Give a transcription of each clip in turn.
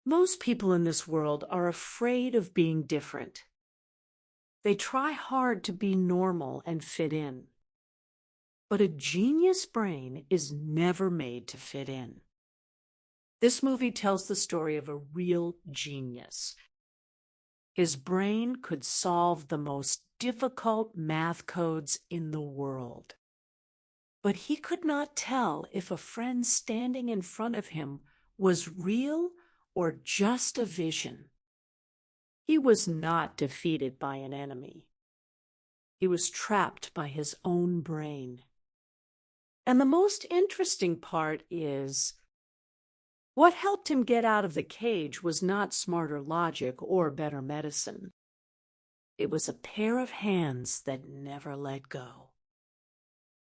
Most people in this world are afraid of being different. They try hard to be normal and fit in. But a genius brain is never made to fit in. This movie tells the story of a real genius. His brain could solve the most difficult math codes in the world. But he could not tell if a friend standing in front of him was real or just a vision. He was not defeated by an enemy. He was trapped by his own brain. And the most interesting part is, what helped him get out of the cage was not smarter logic or better medicine. It was a pair of hands that never let go.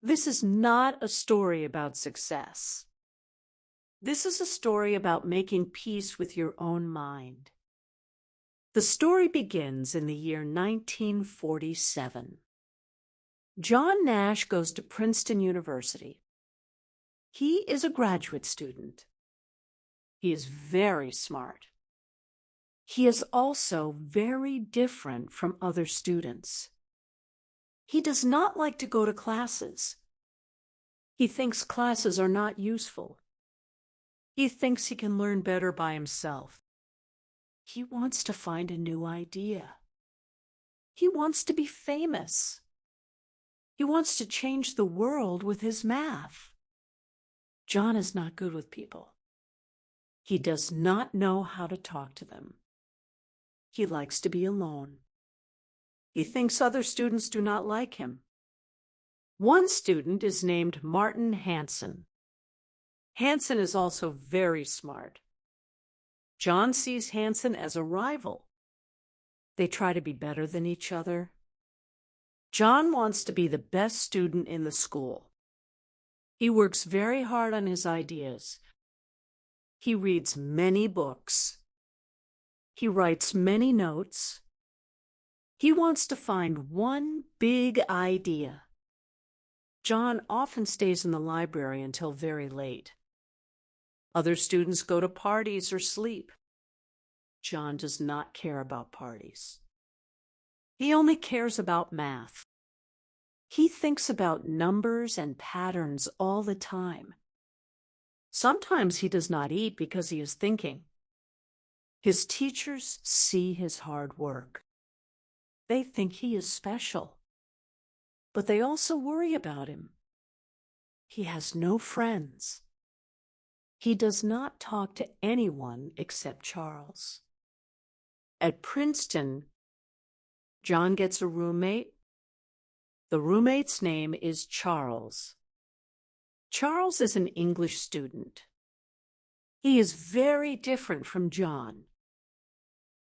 This is not a story about success. This is a story about making peace with your own mind. The story begins in the year 1947. John Nash goes to Princeton University. He is a graduate student. He is very smart. He is also very different from other students. He does not like to go to classes. He thinks classes are not useful. He thinks he can learn better by himself. He wants to find a new idea. He wants to be famous. He wants to change the world with his math. John is not good with people. He does not know how to talk to them. He likes to be alone. He thinks other students do not like him. One student is named Martin Hansen. Hansen is also very smart. John sees Hansen as a rival. They try to be better than each other. John wants to be the best student in the school. He works very hard on his ideas. He reads many books. He writes many notes. He wants to find one big idea. John often stays in the library until very late. Other students go to parties or sleep. John does not care about parties. He only cares about math. He thinks about numbers and patterns all the time. Sometimes he does not eat because he is thinking. His teachers see his hard work. They think he is special. But they also worry about him. He has no friends. He does not talk to anyone except Charles. At Princeton, John gets a roommate. The roommate's name is Charles. Charles is an English student. He is very different from John.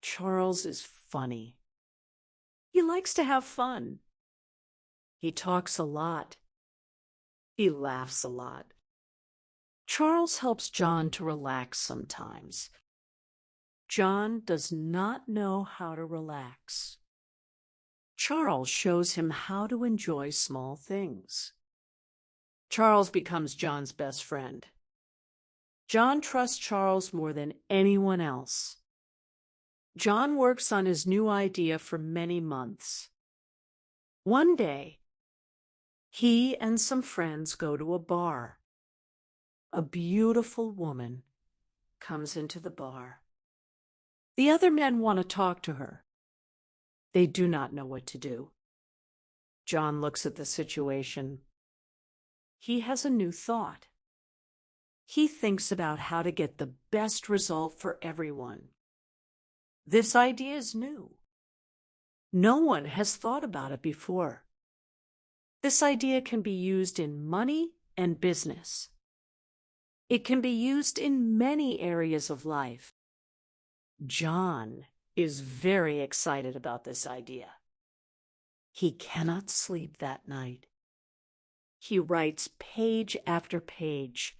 Charles is funny. He likes to have fun. He talks a lot. He laughs a lot. Charles helps John to relax sometimes. John does not know how to relax. Charles shows him how to enjoy small things. Charles becomes John's best friend. John trusts Charles more than anyone else. John works on his new idea for many months. One day, he and some friends go to a bar. A beautiful woman comes into the bar. The other men want to talk to her. They do not know what to do. John looks at the situation. He has a new thought. He thinks about how to get the best result for everyone. This idea is new. No one has thought about it before. This idea can be used in money and business. It can be used in many areas of life. John is very excited about this idea. He cannot sleep that night. He writes page after page.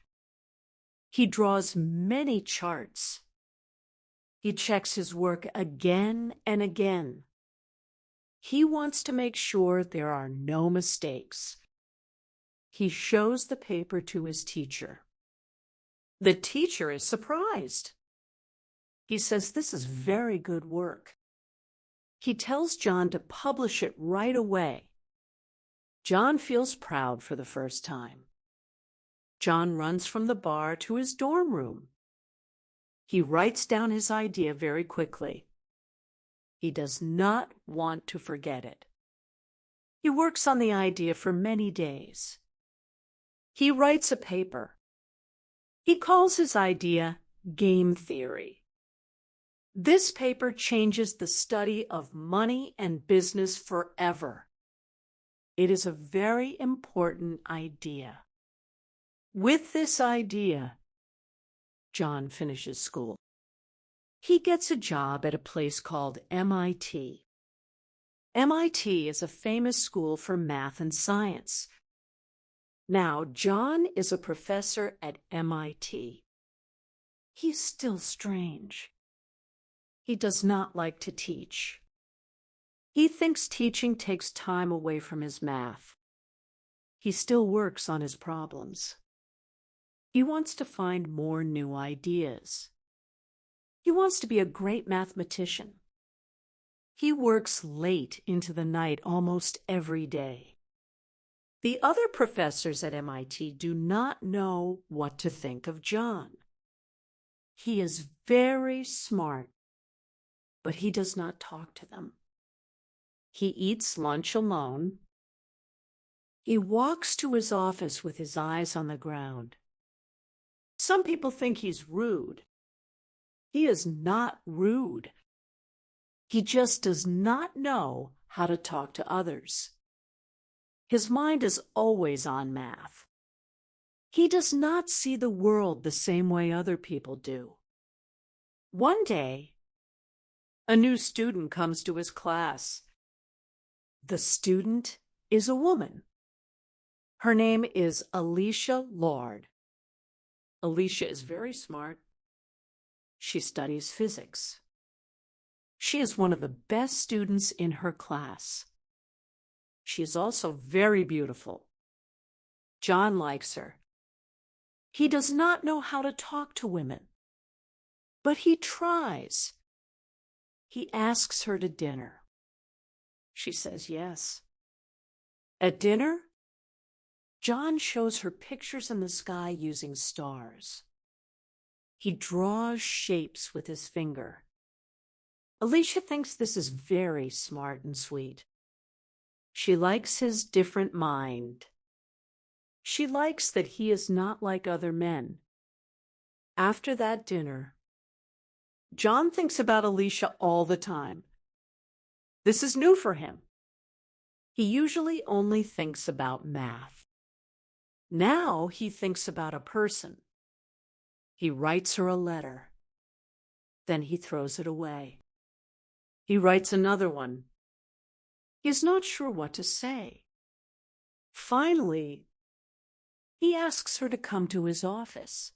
He draws many charts. He checks his work again and again. He wants to make sure there are no mistakes. He shows the paper to his teacher. The teacher is surprised. He says this is very good work. He tells John to publish it right away. John feels proud for the first time. John runs from the bar to his dorm room. He writes down his idea very quickly. He does not want to forget it. He works on the idea for many days. He writes a paper. He calls his idea game theory. This paper changes the study of money and business forever. It is a very important idea. With this idea, John finishes school. He gets a job at a place called MIT. MIT is a famous school for math and science. Now, John is a professor at MIT. He's still strange. He does not like to teach. He thinks teaching takes time away from his math. He still works on his problems. He wants to find more new ideas. He wants to be a great mathematician. He works late into the night almost every day. The other professors at MIT do not know what to think of John. He is very smart, but he does not talk to them. He eats lunch alone. He walks to his office with his eyes on the ground. Some people think he's rude. He is not rude. He just does not know how to talk to others. His mind is always on math. He does not see the world the same way other people do. One day, a new student comes to his class. The student is a woman. Her name is Alicia Lord. Alicia is very smart. She studies physics. She is one of the best students in her class. She is also very beautiful. John likes her. He does not know how to talk to women, but he tries. He asks her to dinner. She says yes. At dinner, John shows her pictures in the sky using stars. He draws shapes with his finger. Alicia thinks this is very smart and sweet. She likes his different mind. She likes that he is not like other men. After that dinner, John thinks about Alicia all the time. This is new for him. He usually only thinks about math. Now he thinks about a person. He writes her a letter. Then he throws it away. He writes another one. He is not sure what to say. Finally, he asks her to come to his office.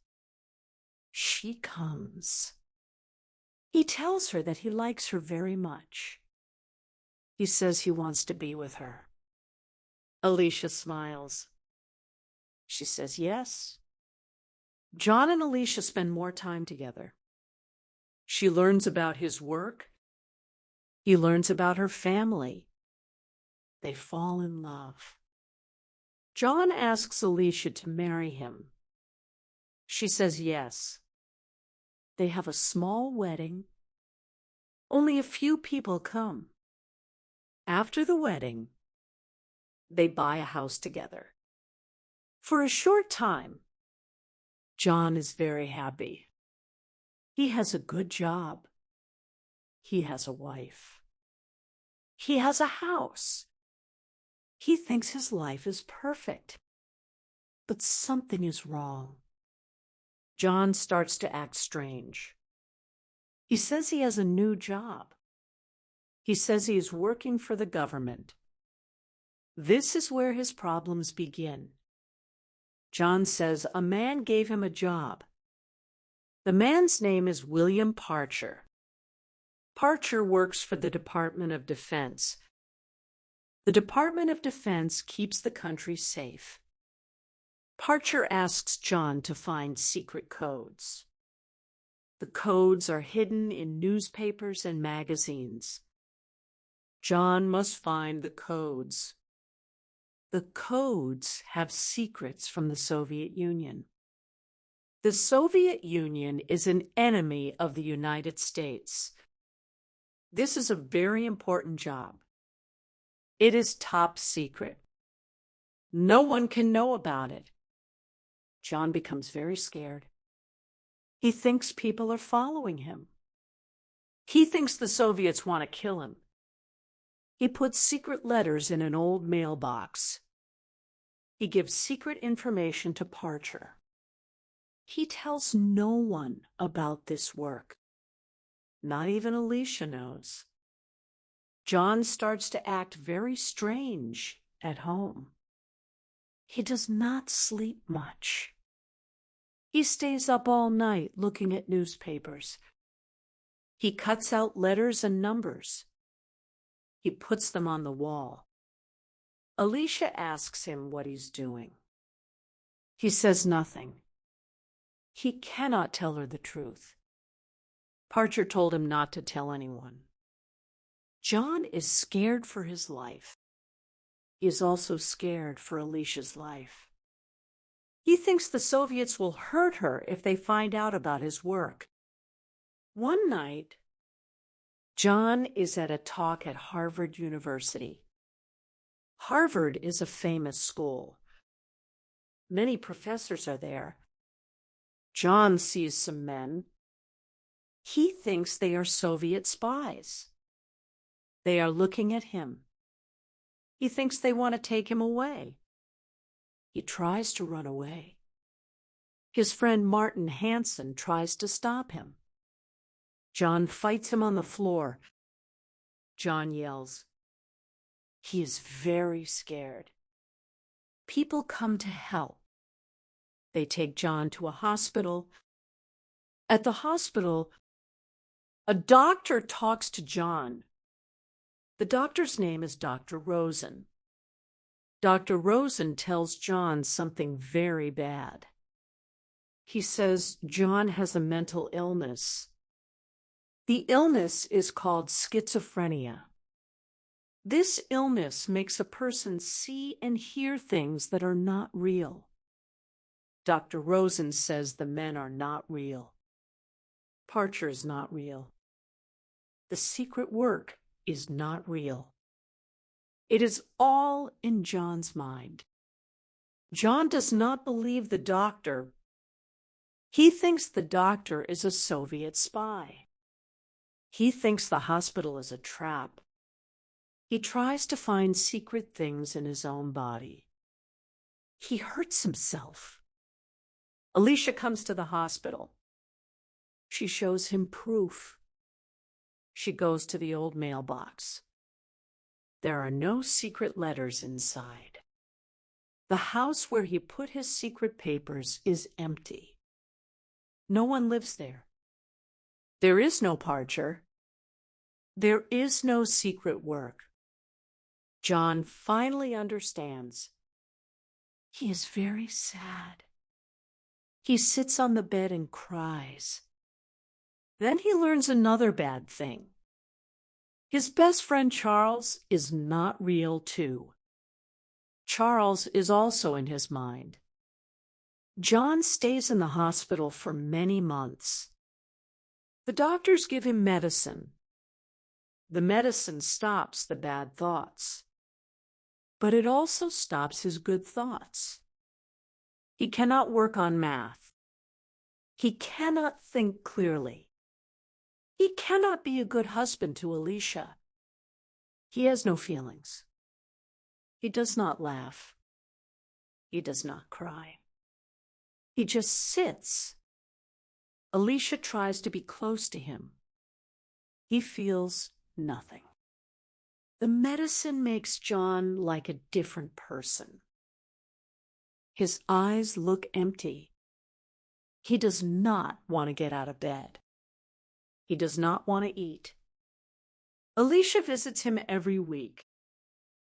She comes. He tells her that he likes her very much. He says he wants to be with her. Alicia smiles. She says yes. John and Alicia spend more time together. She learns about his work. He learns about her family. They fall in love. John asks Alicia to marry him. She says yes. They have a small wedding. Only a few people come. After the wedding, they buy a house together. For a short time, John is very happy. He has a good job. He has a wife. He has a house. He thinks his life is perfect. But something is wrong. John starts to act strange. He says he has a new job. He says he is working for the government. This is where his problems begin. John says a man gave him a job. The man's name is William Parcher. Parcher works for the Department of Defense. The Department of Defense keeps the country safe. Parcher asks John to find secret codes. The codes are hidden in newspapers and magazines. John must find the codes. The codes have secrets from the Soviet Union. The Soviet Union is an enemy of the United States. This is a very important job. It is top secret. No one can know about it. John becomes very scared. He thinks people are following him. He thinks the Soviets want to kill him. He puts secret letters in an old mailbox. He gives secret information to Parcher. He tells no one about this work. Not even Alicia knows. John starts to act very strange at home. He does not sleep much. He stays up all night looking at newspapers. He cuts out letters and numbers. He puts them on the wall. Alicia asks him what he's doing. He says nothing. He cannot tell her the truth. Parcher told him not to tell anyone. John is scared for his life. He is also scared for Alicia's life. He thinks the Soviets will hurt her if they find out about his work. One night, John is at a talk at Harvard University. Harvard is a famous school. Many professors are there. John sees some men. He thinks they are Soviet spies. They are looking at him. He thinks they want to take him away. He tries to run away. His friend Martin Hansen tries to stop him. John fights him on the floor. John yells. He is very scared. People come to help. They take John to a hospital. At the hospital, a doctor talks to John. The doctor's name is Dr. Rosen. Dr. Rosen tells John something very bad. He says John has a mental illness. The illness is called schizophrenia. This illness makes a person see and hear things that are not real. Dr. Rosen says the men are not real. Parcher is not real. The secret work is not real. It is all in John's mind. John does not believe the doctor. He thinks the doctor is a Soviet spy. He thinks the hospital is a trap. He tries to find secret things in his own body. He hurts himself. Alicia comes to the hospital. She shows him proof. She goes to the old mailbox. There are no secret letters inside. The house where he put his secret papers is empty. No one lives there. There is no Parcher. There is no secret work. John finally understands. He is very sad. He sits on the bed and cries. Then he learns another bad thing. His best friend Charles is not real too. Charles is also in his mind. John stays in the hospital for many months. The doctors give him medicine. The medicine stops the bad thoughts, but it also stops his good thoughts. He cannot work on math. He cannot think clearly. He cannot be a good husband to Alicia. He has no feelings. He does not laugh. He does not cry. He just sits. Alicia tries to be close to him. He feels nothing. The medicine makes John like a different person. His eyes look empty. He does not want to get out of bed. He does not want to eat. Alicia visits him every week.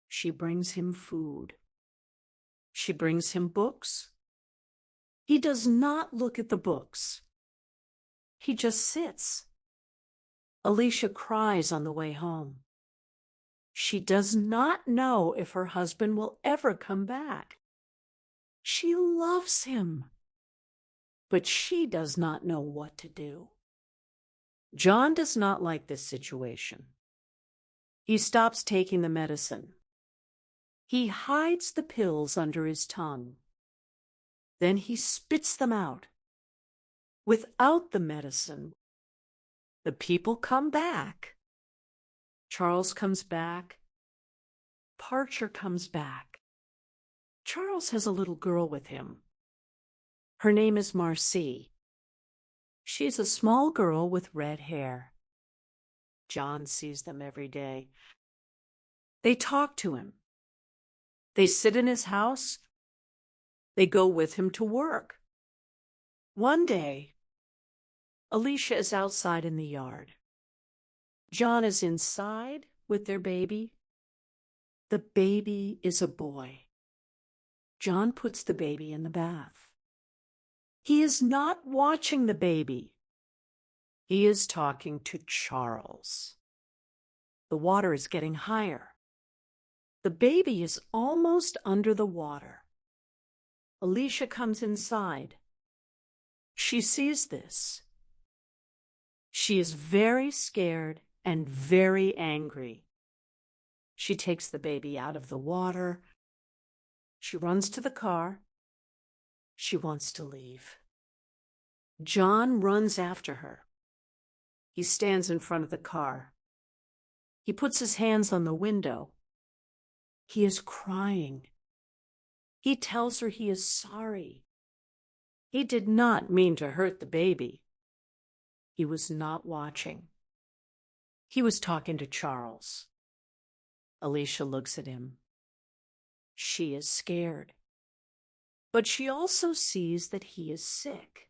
She brings him food. She brings him books. He does not look at the books. He just sits. Alicia cries on the way home. She does not know if her husband will ever come back. She loves him, but she does not know what to do. John does not like this situation. He stops taking the medicine. He hides the pills under his tongue. Then he spits them out. Without the medicine, the people come back. Charles comes back. Parcher comes back. Charles has a little girl with him. Her name is Marcy. She's a small girl with red hair. John sees them every day. They talk to him. They sit in his house. They go with him to work. One day, Alicia is outside in the yard. John is inside with their baby. The baby is a boy. John puts the baby in the bath. He is not watching the baby. He is talking to Charles. The water is getting higher. The baby is almost under the water. Alicia comes inside. She sees this. She is very scared and very angry. She takes the baby out of the water. She runs to the car. She wants to leave. John runs after her. He stands in front of the car. He puts his hands on the window. He is crying. He tells her he is sorry. He did not mean to hurt the baby. He was not watching. He was talking to Charles. Alicia looks at him. She is scared. But she also sees that he is sick.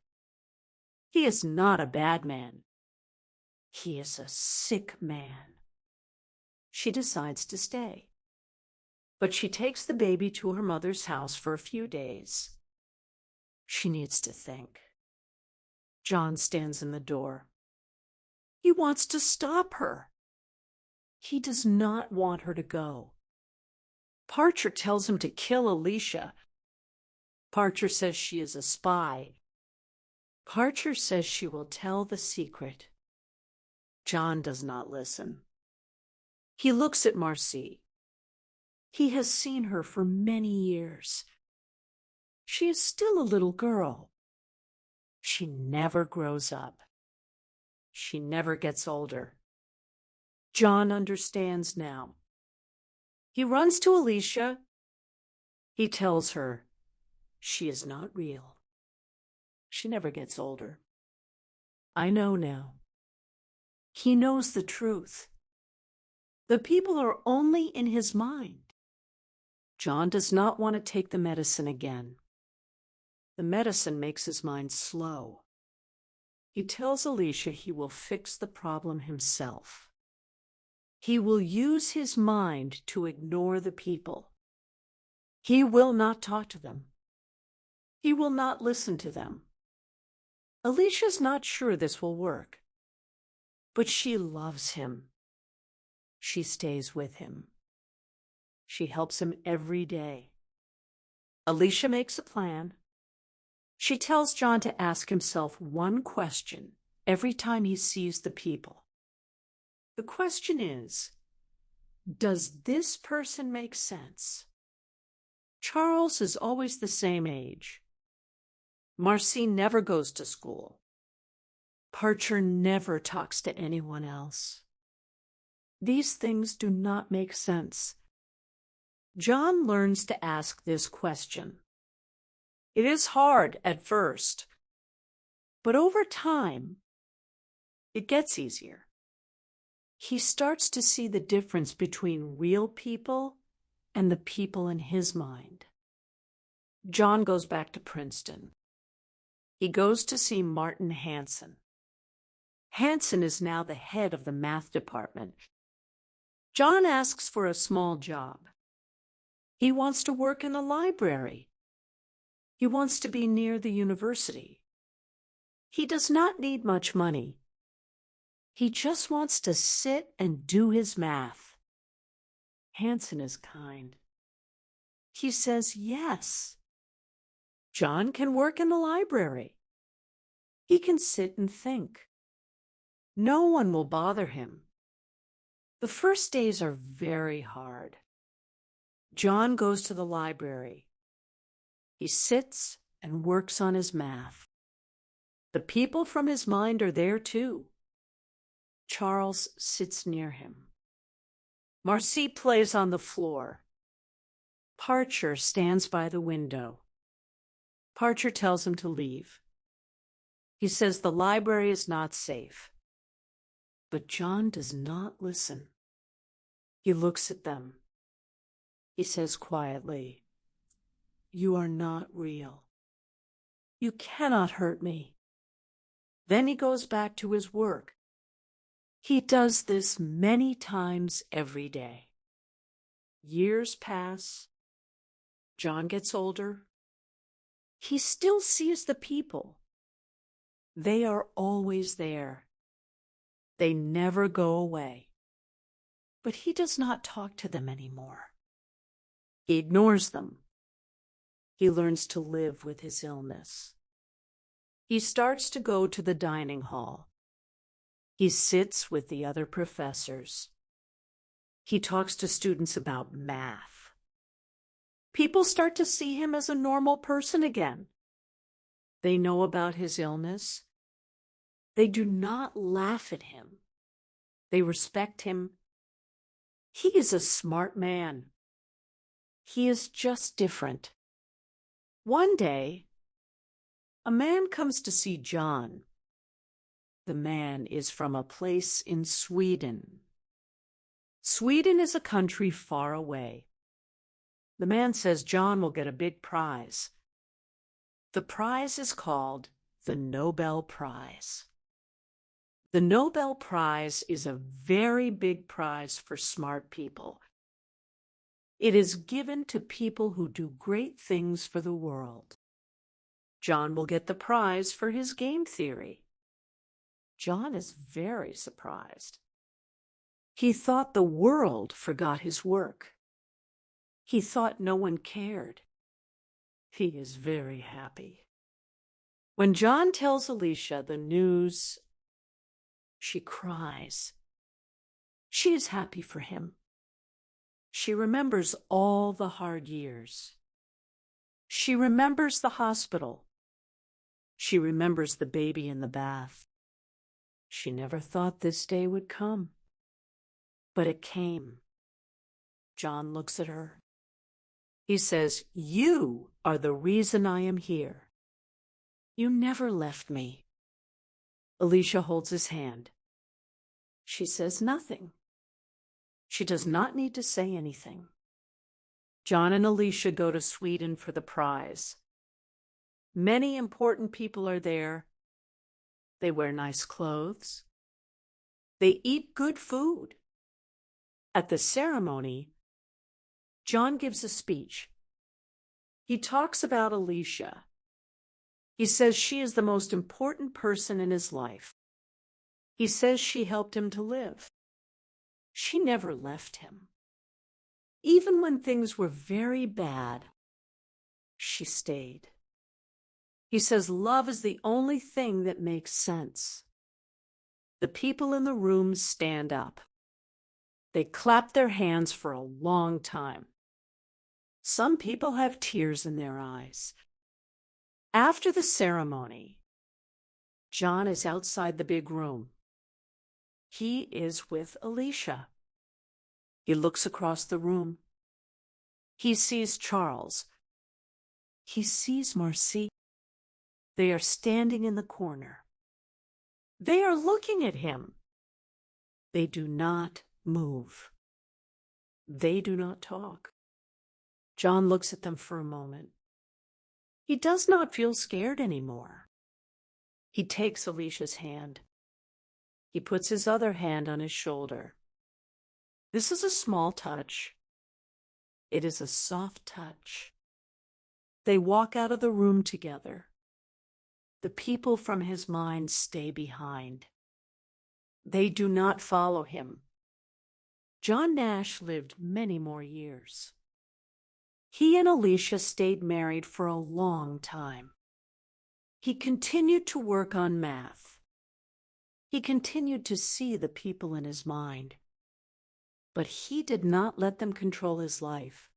He is not a bad man. He is a sick man. She decides to stay. But she takes the baby to her mother's house for a few days. She needs to think. John stands in the door. He wants to stop her. He does not want her to go. Parcher tells him to kill Alicia. Parcher says she is a spy. Parcher says she will tell the secret. John does not listen. He looks at Marcy. He has seen her for many years. She is still a little girl. She never grows up. She never gets older. John understands now. He runs to Alicia. He tells her she is not real. She never gets older. I know now. He knows the truth. The people are only in his mind. John does not want to take the medicine again. The medicine makes his mind slow. He tells Alicia he will fix the problem himself. He will use his mind to ignore the people. He will not talk to them. He will not listen to them. Alicia's not sure this will work, but she loves him. She stays with him. She helps him every day. Alicia makes a plan. She tells John to ask himself one question every time he sees the people. The question is, does this person make sense? Charles is always the same age. Marcy never goes to school. Parcher never talks to anyone else. These things do not make sense. John learns to ask this question. It is hard at first, but over time, it gets easier. He starts to see the difference between real people and the people in his mind. John goes back to Princeton. He goes to see Martin Hansen. Hansen is now the head of the math department. John asks for a small job. He wants to work in a library. He wants to be near the university. He does not need much money. He just wants to sit and do his math. Hanson is kind. He says yes. John can work in the library. He can sit and think. No one will bother him. The first days are very hard. John goes to the library. He sits and works on his math. The people from his mind are there too. Charles sits near him. Marcy plays on the floor. Parcher stands by the window. Parcher tells him to leave. He says the library is not safe. But John does not listen. He looks at them. He says quietly, "You are not real. You cannot hurt me." Then he goes back to his work. He does this many times every day. Years pass. John gets older. He still sees the people. They are always there. They never go away. But he does not talk to them anymore. He ignores them. He learns to live with his illness. He starts to go to the dining hall. He sits with the other professors. He talks to students about math. People start to see him as a normal person again. They know about his illness. They do not laugh at him. They respect him. He is a smart man. He is just different. One day, a man comes to see John. The man is from a place in Sweden. Sweden is a country far away. The man says John will get a big prize. The prize is called the Nobel Prize. The Nobel Prize is a very big prize for smart people. It is given to people who do great things for the world. John will get the prize for his game theory. John is very surprised. He thought the world forgot his work. He thought no one cared. He is very happy. When John tells Alicia the news, she cries. She is happy for him. She remembers all the hard years. She remembers the hospital. She remembers the baby in the bath. She never thought this day would come. But it came. John looks at her. He says, "You are the reason I am here. You never left me." Alicia holds his hand. She says nothing. She does not need to say anything. John and Alicia go to Sweden for the prize. Many important people are there. They wear nice clothes. They eat good food. At the ceremony, John gives a speech. He talks about Alicia. He says she is the most important person in his life. He says she helped him to live. She never left him. Even when things were very bad, she stayed. He says love is the only thing that makes sense. The people in the room stand up. They clap their hands for a long time. Some people have tears in their eyes. After the ceremony, John is outside the big room. He is with Alicia. He looks across the room. He sees Charles. He sees Marcy. They are standing in the corner. They are looking at him. They do not move. They do not talk. John looks at them for a moment. He does not feel scared anymore. He takes Alicia's hand. He puts his other hand on his shoulder. This is a small touch. It is a soft touch. They walk out of the room together. The people from his mind stay behind. They do not follow him. John Nash lived many more years. He and Alicia stayed married for a long time. He continued to work on math. He continued to see the people in his mind. But he did not let them control his life.